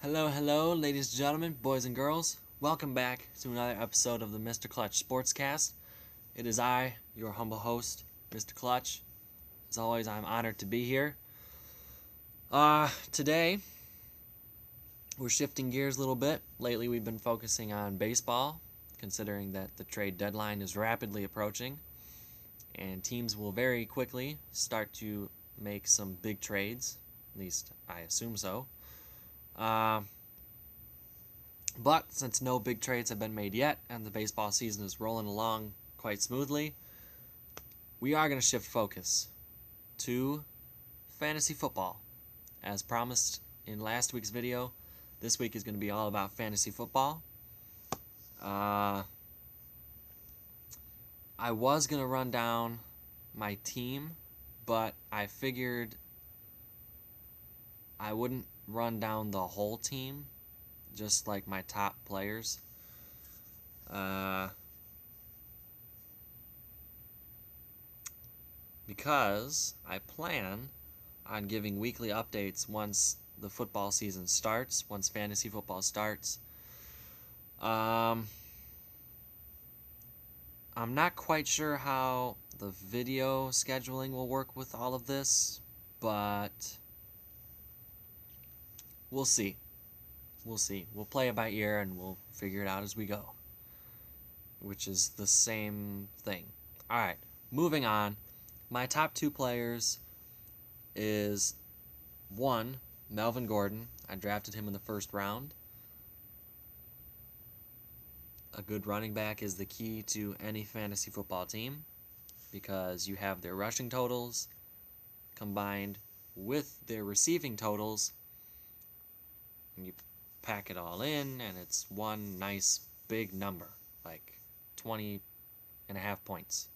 Hello, ladies and gentlemen, boys and girls. Welcome back to another episode of the Mr. Clutch Sportscast. It is I, your humble host, Mr. Clutch. As always, I'm honored to be here. Today, we're shifting gears a little bit. Lately, we've been focusing on baseball, considering that the trade deadline is rapidly approaching, and teams will very quickly start to make some big trades. At least, I assume so. But since no big trades have been made yet and the baseball season is rolling along quite smoothly, we are going to shift focus to fantasy football. As promised in last week's video, this week is going to be all about fantasy football. I was going to run down my team, but I figured I wouldn't run down the whole team, just like my top players. Because I plan on giving weekly updates once the football season starts, once fantasy football starts. I'm not quite sure how the video scheduling will work with all of this, but we'll see. We'll play it by ear and we'll figure it out as we go, which is the same thing. All right, moving on. My top two players is one, Melvin Gordon. I drafted him in the first round. A good running back is the key to any fantasy football team because you have their rushing totals combined with their receiving totals, and you pack it all in, and it's one nice big number, like 20.5 points.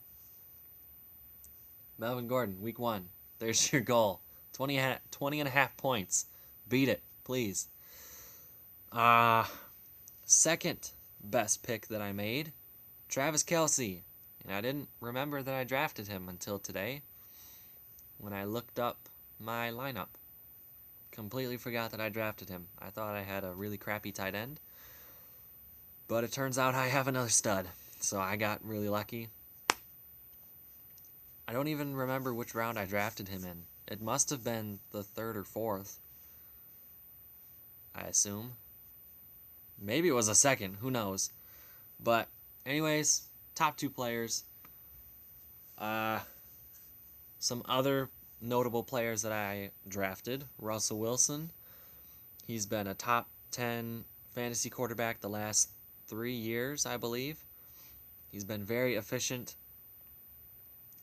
Melvin Gordon, week 1. There's your goal. 20.5 points. Beat it, please. Second best pick that I made, Travis Kelce. And I didn't remember that I drafted him until today when I looked up my lineup. Completely forgot that I drafted him. I thought I had a really crappy tight end, but it turns out I have another stud. So I got really lucky. I don't even remember which round I drafted him in. It must have been the 3rd or 4th, I assume. Maybe it was a 2nd, who knows. But anyways, top two players. Some other notable players that I drafted. Russell Wilson. He's been a top 10 fantasy quarterback the last 3 years, I believe. He's been very efficient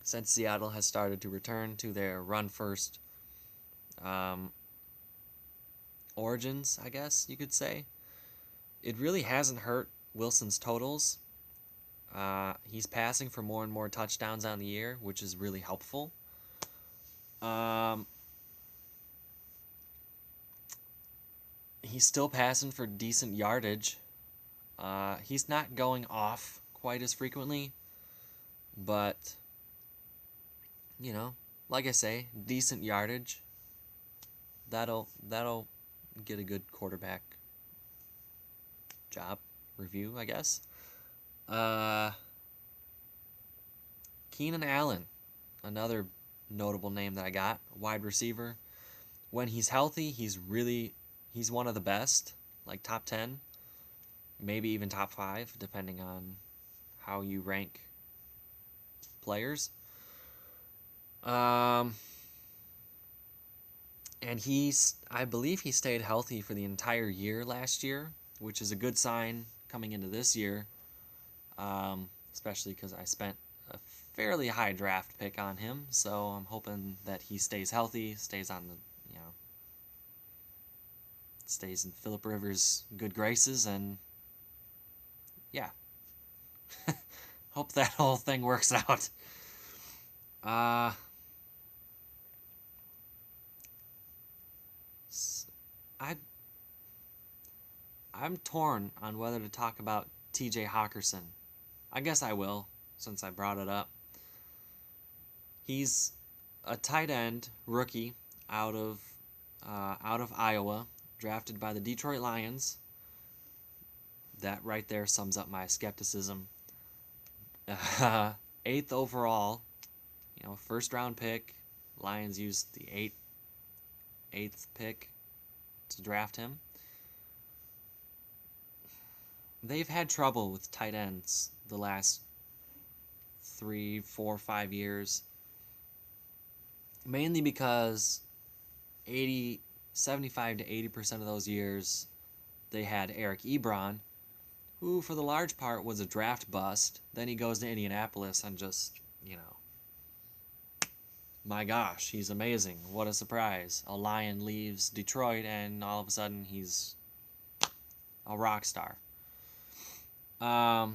since Seattle has started to return to their run-first origins, I guess you could say. It really hasn't hurt Wilson's totals. He's passing for more and more touchdowns on the year, which is really helpful. He's still passing for decent yardage. He's not going off quite as frequently, but like I say, decent yardage. That'll get a good quarterback job review, I guess. Keenan Allen, another notable name that I got, wide receiver. When he's healthy, he's one of the best, like top 10, maybe even top 5, depending on how you rank players. And I believe he stayed healthy for the entire year last year, which is a good sign coming into this year, especially because I spent a fairly high draft pick on him, so I'm hoping that he stays healthy, stays in Phillip Rivers' good graces, and yeah. Hope that whole thing works out. I'm torn on whether to talk about TJ Hawkinson. I guess I will, since I brought it up. He's a tight end rookie out of Iowa. drafted by the Detroit Lions. That right there sums up my skepticism. 8th overall, first round pick. Lions used the 8th pick to draft him. They've had trouble with tight ends the last 3, 4, 5 years. Mainly because 75 to 80% of those years they had Eric Ebron, who for the large part was a draft bust. Then he goes to Indianapolis and just, my gosh, he's amazing. What a surprise. A Lion leaves Detroit and all of a sudden he's a rock star. But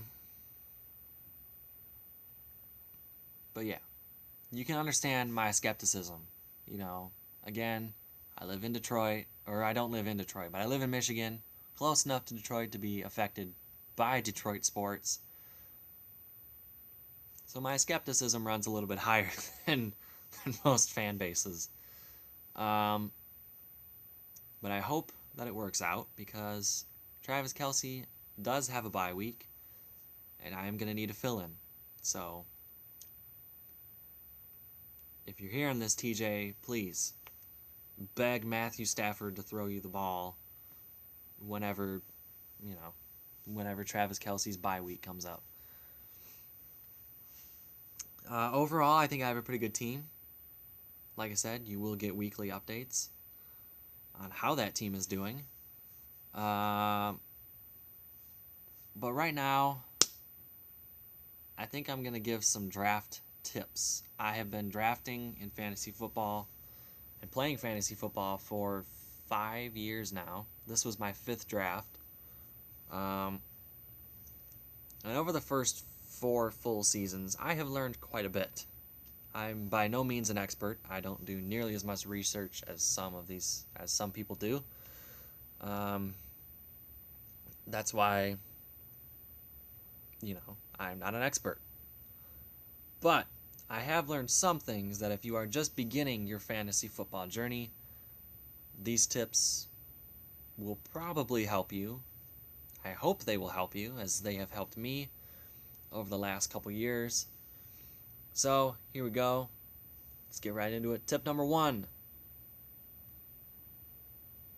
yeah, you can understand my skepticism. Again, I live in Detroit, or I don't live in Detroit, but I live in Michigan, close enough to Detroit to be affected by Detroit sports. So my skepticism runs a little bit higher than most fan bases. But I hope that it works out because Travis Kelce does have a bye week, and I am going to need a fill-in. So if you're hearing this, TJ, please beg Matthew Stafford to throw you the ball whenever Travis Kelce's bye week comes up. Overall, I think I have a pretty good team. Like I said, you will get weekly updates on how that team is doing. But right now, I think I'm going to give some draft tips. I have been drafting in fantasy football and playing fantasy football for 5 years now. This was my 5th draft. And over the first 4 full seasons, I have learned quite a bit. I'm by no means an expert. I don't do nearly as much research as some people do. That's why, I'm not an expert. But I have learned some things that if you are just beginning your fantasy football journey, these tips will probably help you. I hope they will help you, as they have helped me over the last couple years. So, here we go. Let's get right into it. Tip number 1.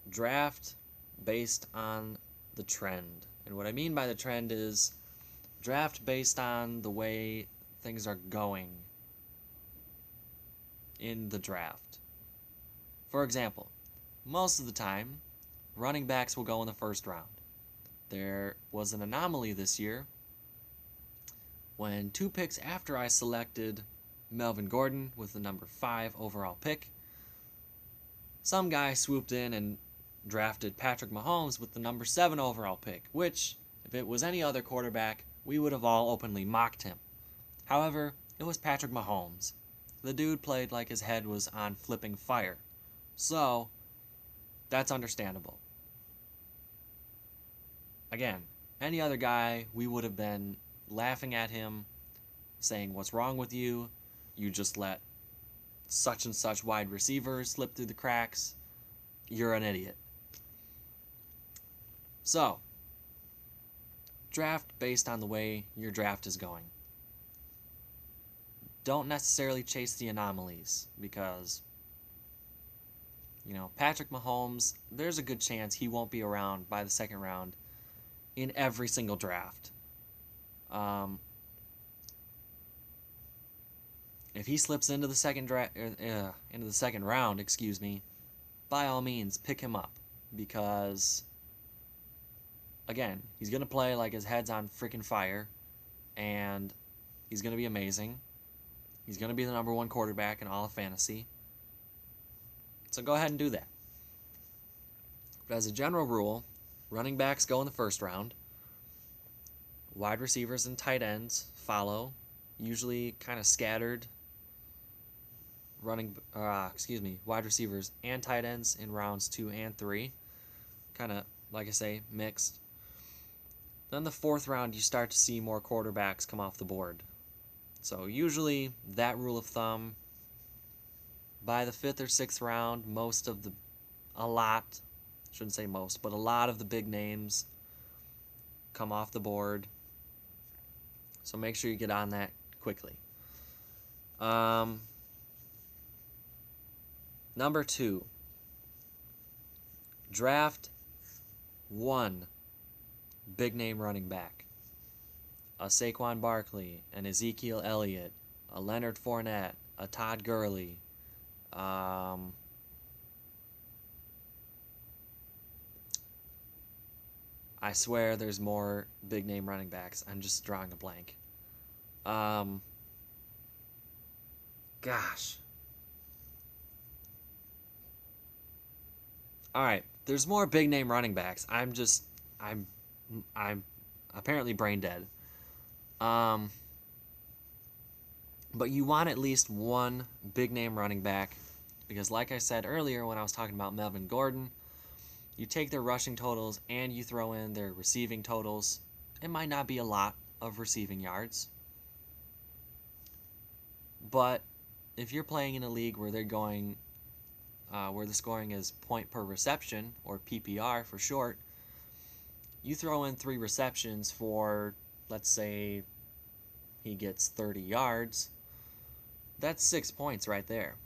Draft based on the trend. And what I mean by the trend is draft based on the way things are going in the draft. For example, most of the time, running backs will go in the first round. There was an anomaly this year when 2 picks after I selected Melvin Gordon with the number 5 overall pick, some guy swooped in and drafted Patrick Mahomes with the number 7 overall pick, which, if it was any other quarterback, we would have all openly mocked him. However, it was Patrick Mahomes. The dude played like his head was on flipping fire. So, that's understandable. Again, any other guy, we would have been laughing at him, saying, "What's wrong with you? You just let such and such wide receivers slip through the cracks. You're an idiot." So, draft based on the way your draft is going. Don't necessarily chase the anomalies because, Patrick Mahomes, there's a good chance he won't be around by the second round in every single draft. If he slips into the second round, by all means pick him up because, again, he's gonna play like his head's on freaking fire, and he's gonna be amazing. He's gonna be the number 1 quarterback in all of fantasy. So go ahead and do that. But as a general rule, running backs go in the first round. Wide receivers and tight ends follow, usually kind of scattered. Wide receivers and tight ends in rounds 2 and 3. Kind of, like I say, mixed. Then the 4th round, you start to see more quarterbacks come off the board. So usually, that rule of thumb, by the 5th or 6th round, a lot shouldn't say most, but a lot of the big names come off the board. So make sure you get on that quickly. Number 2, draft one big name running back. A Saquon Barkley, an Ezekiel Elliott, a Leonard Fournette, a Todd Gurley. I swear there's more big name running backs. I'm just drawing a blank. Gosh. All right, there's more big name running backs. I'm apparently brain dead. But you want at least one big name running back because, like I said earlier when I was talking about Melvin Gordon, you take their rushing totals and you throw in their receiving totals. It might not be a lot of receiving yards, but if you're playing in a league where they're going, where the scoring is point per reception, or PPR for short, you throw in 3 receptions for, let's say, he gets 30 yards. That's 6 points right there.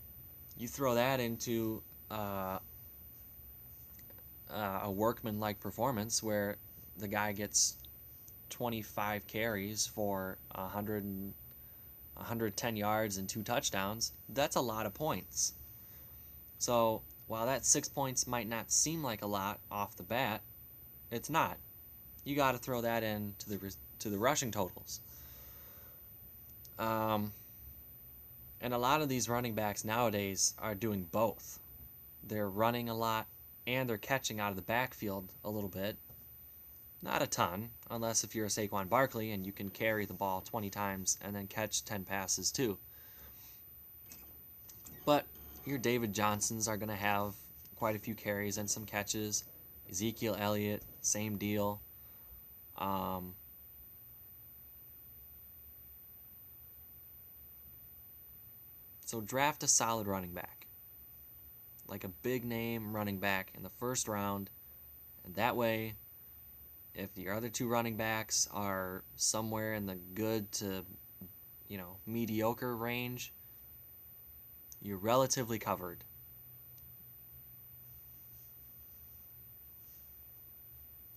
You throw that into a workman-like performance where the guy gets 25 carries for 110 yards and 2 touchdowns. That's a lot of points. So while that 6 points might not seem like a lot off the bat, it's not. You got to throw that in to the rushing totals. And a lot of these running backs nowadays are doing both. They're running a lot and they're catching out of the backfield a little bit. Not a ton, unless if you're a Saquon Barkley and you can carry the ball 20 times and then catch 10 passes too. But your David Johnsons are going to have quite a few carries and some catches. Ezekiel Elliott, same deal. So draft a solid running back, like a big name running back in the first round, and that way, if your other 2 running backs are somewhere in the good to, mediocre range, you're relatively covered.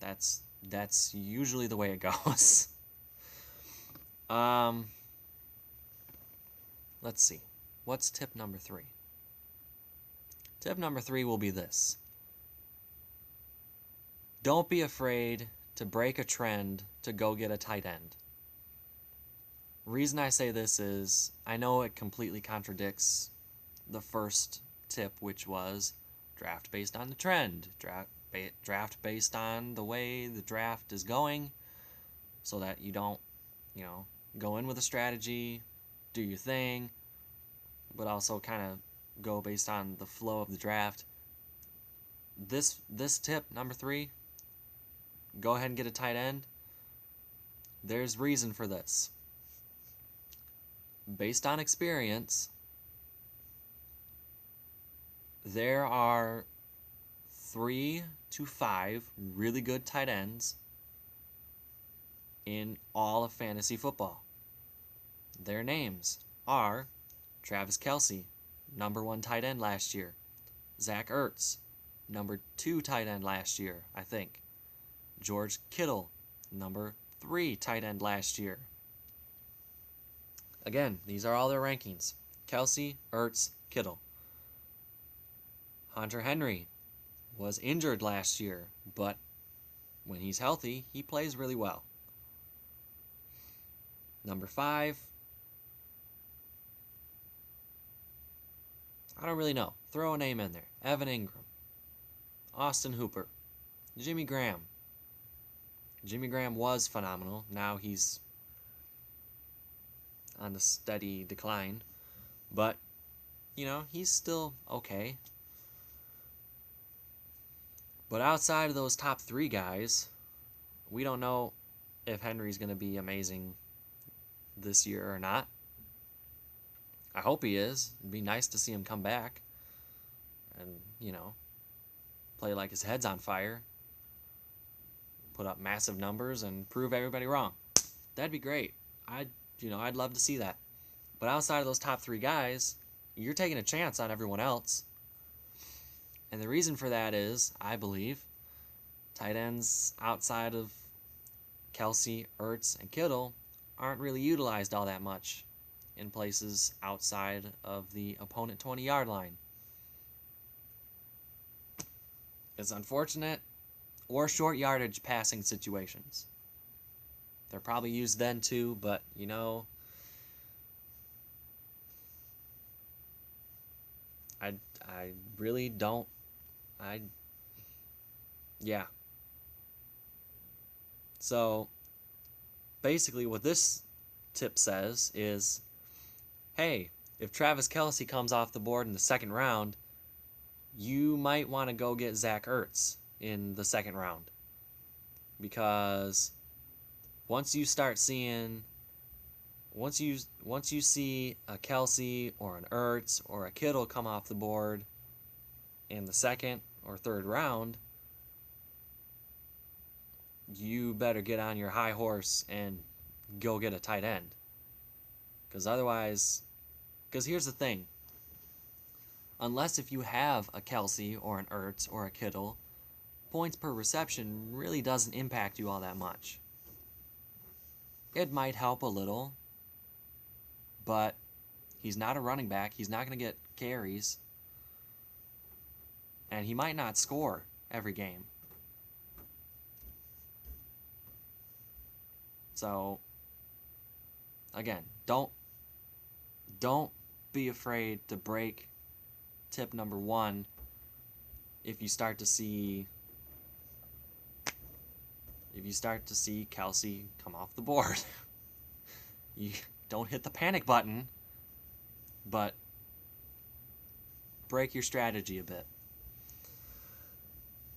That's usually the way it goes. Let's see. What's tip number 3? Tip number 3 will be this. Don't be afraid to break a trend to go get a tight end. Reason I say this is I know it completely contradicts the first tip, which was draft based on the trend, draft based on the way the draft is going, so that you don't, go in with a strategy, do your thing, but also kind of go based on the flow of the draft. This tip, number 3, go ahead and get a tight end. There's reason for this. Based on experience, there are 3 to 5 really good tight ends in all of fantasy football. Their names are Travis Kelce, number 1 tight end last year. Zach Ertz, number 2 tight end last year, I think. George Kittle, number 3 tight end last year. Again, these are all their rankings. Kelce, Ertz, Kittle. Hunter Henry was injured last year, but when he's healthy, he plays really well. Number 5, I don't really know. Throw a name in there. Evan Ingram, Austin Hooper, Jimmy Graham. Jimmy Graham was phenomenal. Now he's on the steady decline. But, he's still okay. But outside of those top 3 guys, we don't know if Henry's going to be amazing this year or not. I hope he is. It'd be nice to see him come back and, play like his head's on fire, put up massive numbers, and prove everybody wrong. That'd be great. I'd love to see that. But outside of those top 3 guys, you're taking a chance on everyone else. And the reason for that is, I believe, tight ends outside of Kelce, Ertz, and Kittle aren't really utilized all that much in places outside of the opponent 20-yard line. It's unfortunate, or short yardage passing situations. They're probably used then too, but I really don't. Yeah. So basically, what this tip says is, hey, if Travis Kelce comes off the board in the second round, you might want to go get Zach Ertz in the second round. Because once you see a Kelce or an Ertz or a Kittle come off the board in the second or third round, you better get on your high horse and go get a tight end. Because here's the thing. Unless if you have a Kelce or an Ertz or a Kittle, points per reception really doesn't impact you all that much. It might help a little, but he's not a running back. He's not going to get carries. And he might not score every game. So, again, don't be afraid to break tip number 1 if you start to see Kelce come off the board. You don't hit the panic button, but break your strategy a bit.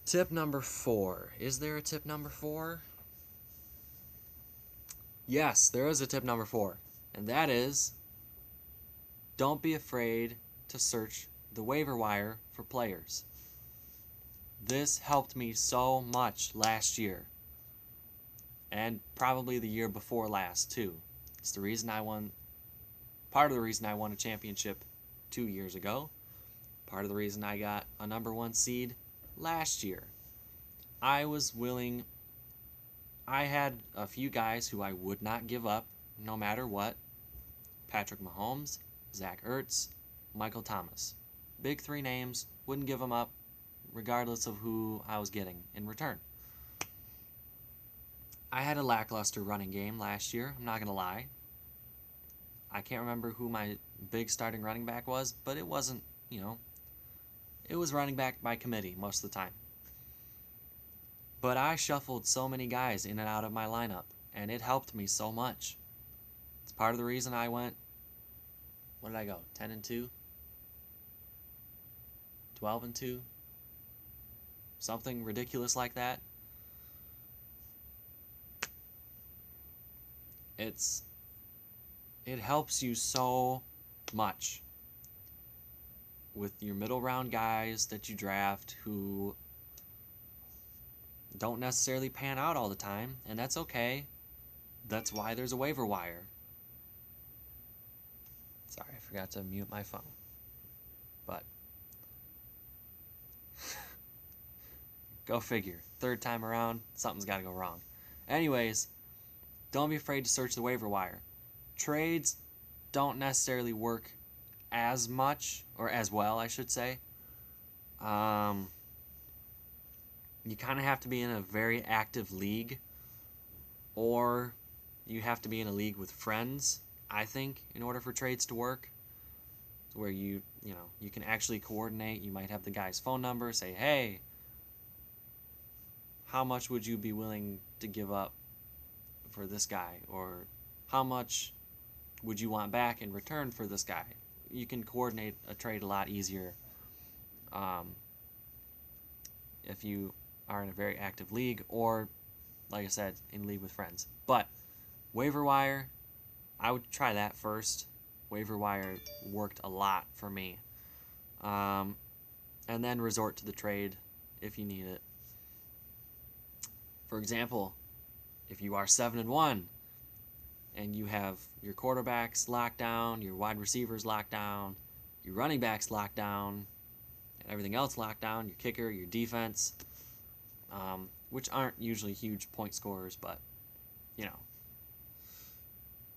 Tip number 4. Is there a tip number 4? Yes, there is a tip number 4. And that is, don't be afraid to search the waiver wire for players. This helped me so much last year. And probably the year before last, too. It's the reason part of the reason I won a championship 2 years ago. Part of the reason I got a number 1 seed last year. I had a few guys who I would not give up no matter what. Patrick Mahomes, Zach Ertz, Michael Thomas. Big 3 names, wouldn't give them up regardless of who I was getting in return. I had a lackluster running game last year, I'm not going to lie. I can't remember who my big starting running back was, but it wasn't, it was running back by committee most of the time. But I shuffled so many guys in and out of my lineup, and it helped me so much. It's part of the reason I went, what did I go, 10-2? 12-2? Something ridiculous like that. It helps you so much with your middle round guys that you draft who don't necessarily pan out all the time, and that's okay. That's why there's a waiver wire. Sorry, I forgot to mute my phone. But go figure. Third time around, something's got to go wrong. Anyways, don't be afraid to search the waiver wire. Trades don't necessarily work as much, or as well, I should say. You kind of have to be in a very active league, or you have to be in a league with friends, I think, in order for trades to work. Where you can actually coordinate. You might have the guy's phone number, say, hey, how much would you be willing to give up for this guy? Or how much would you want back in return for this guy? You can coordinate a trade a lot easier if you are in a very active league, or, like I said, in league with friends. But waiver wire, I would try that first. Waiver wire worked a lot for me. And then resort to the trade if you need it. For example, if you are 7-1 and you have your quarterbacks locked down, your wide receivers locked down, your running backs locked down, and everything else locked down, your kicker, your defense, which aren't usually huge point scorers, but, you know.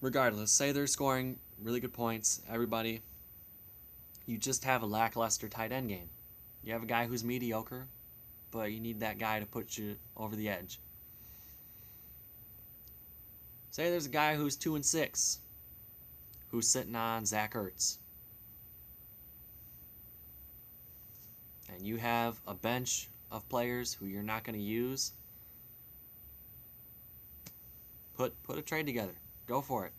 Regardless, say they're scoring really good points, everybody, you just have a lackluster tight end game. You have a guy who's mediocre, but you need that guy to put you over the edge. Say there's a guy who's 2-6, who's sitting on Zach Ertz. And you have a bench of players who you're not going to use. Put a trade together. Go for it.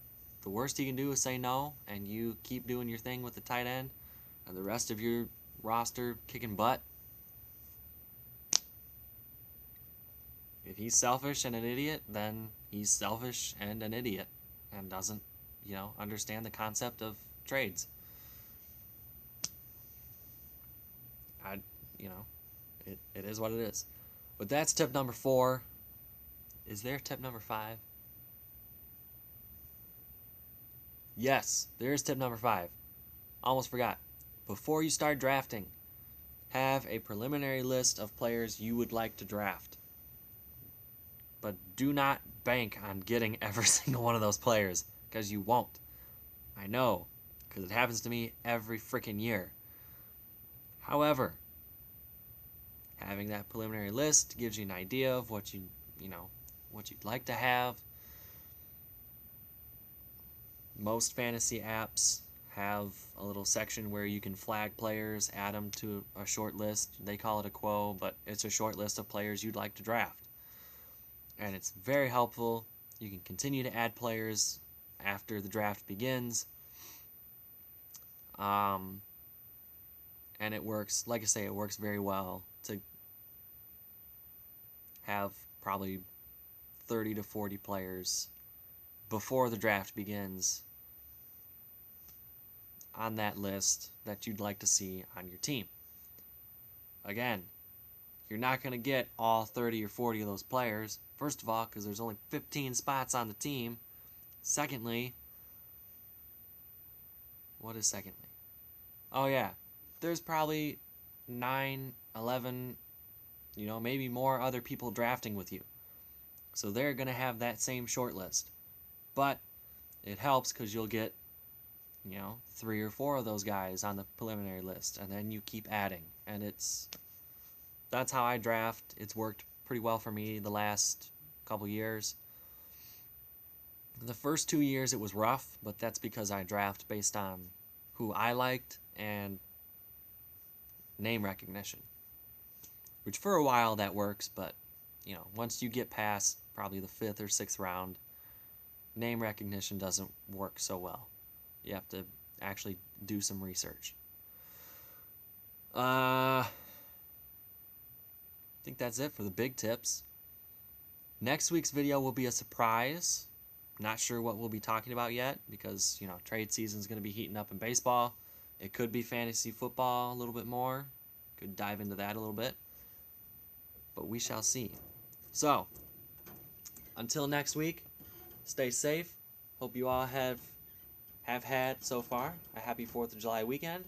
The worst he can do is say no, and you keep doing your thing with the tight end, and the rest of your roster kicking butt. If he's selfish and an idiot, then he's selfish and an idiot and doesn't, understand the concept of trades. It is what it is. But that's tip number 4. Is there tip number 5? Yes, there is tip number 5. Almost forgot. Before you start drafting, have a preliminary list of players you would like to draft. But do not bank on getting every single one of those players, because you won't. I know, because it happens to me every freaking year. However, having that preliminary list gives you an idea of what what you'd like to have. Most fantasy apps have a little section where you can flag players, add them to a short list. They call it a quo, but it's a short list of players you'd like to draft. And it's very helpful. You can continue to add players after the draft begins. And it works, like I say, it works very well to have probably 30 to 40 players before the draft begins on that list that you'd like to see on your team. Again, you're not going to get all 30 or 40 of those players. First of all, because there's only 15 spots on the team. Secondly, what is secondly? Oh yeah, there's probably 9, 11, maybe more other people drafting with you. So they're going to have that same short list. But it helps because you'll get, 3 or 4 of those guys on the preliminary list, and then you keep adding. And that's how I draft. It's worked pretty well for me the last couple years. The first 2 years it was rough, but that's because I draft based on who I liked and name recognition. Which for a while that works, but once you get past probably the 5th or 6th round, name recognition doesn't work so well. You have to actually do some research. I think that's it for the big tips. Next week's video will be a surprise. Not sure what we'll be talking about yet because, trade season is going to be heating up in baseball. It could be fantasy football a little bit more. Could dive into that a little bit. But we shall see. So, until next week, stay safe. Hope you all have had so far a happy 4th of July weekend.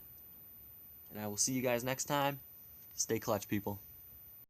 And I will see you guys next time. Stay clutch, people.